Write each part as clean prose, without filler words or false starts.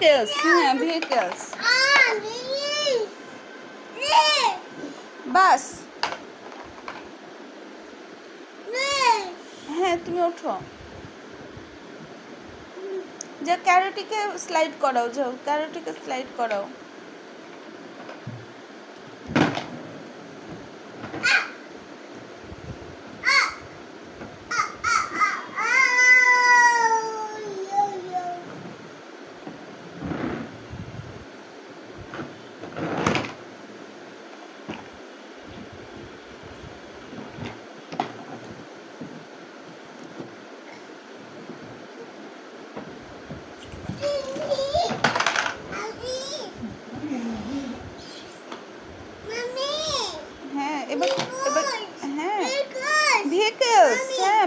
vehicles, হ্যাঁ vehicles, বাস, হ্যাঁ তুমি ওঠো, যা ক্যারোটিকে স্লাইড করাও, যাও ক্যারোটিকে স্লাইড করাও।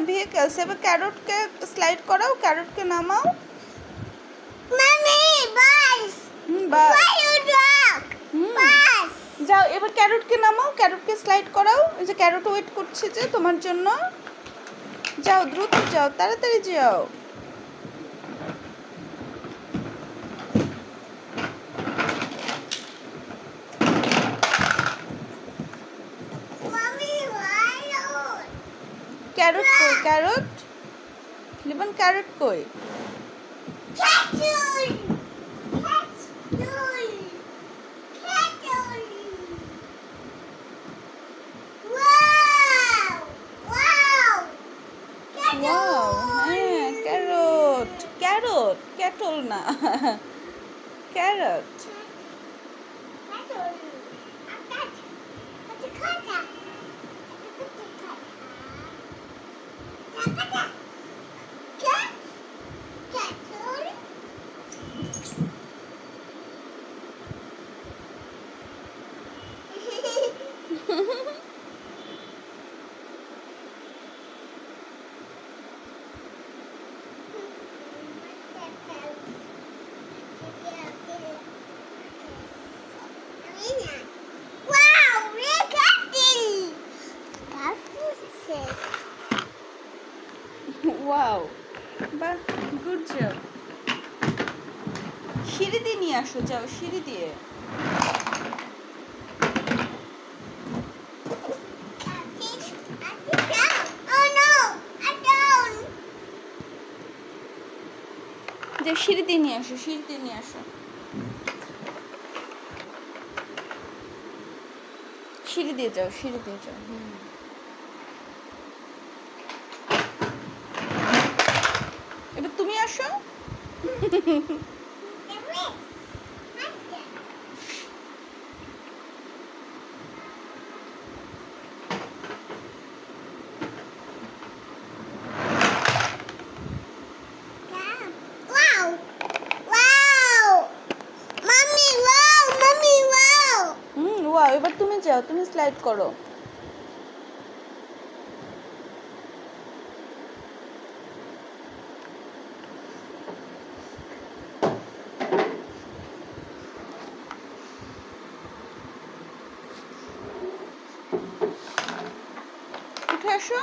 vehicles, এবার ক্যারটকে স্লাইড করাও, ক্যারটকে নামাও। যাও এবার ক্যারটকে নামাও, ক্যারটকে স্লাইড করাও। এই যে ক্যারট ওয়েট করছে যে তোমার জন্য, যাও দ্রুত যাও, তাড়াতাড়ি যাও। ক্যারট কই, ক্যারট লিবন, ক্যারট কই? হ্যাঁ ক্যারট, ক্যারট ক্যাটল না, ক্যারট। ওয়াও, বাহ, গুড জব। সিঁড়ি দিয়ে নিয়ে আসো, যাও সিঁড়ি দিয়ে। যে সিঁড়ি দিয়ে নিয়ে আসো, সিঁড়ি দিয়ে নিয়ে আসো, সিঁড়ি দিয়ে যাও, সিঁড়ি দিয়ে যাও। এবার তুমি আসো। এবার তুমি যাও, তুমি স্লাইড করো। উঠে আসো।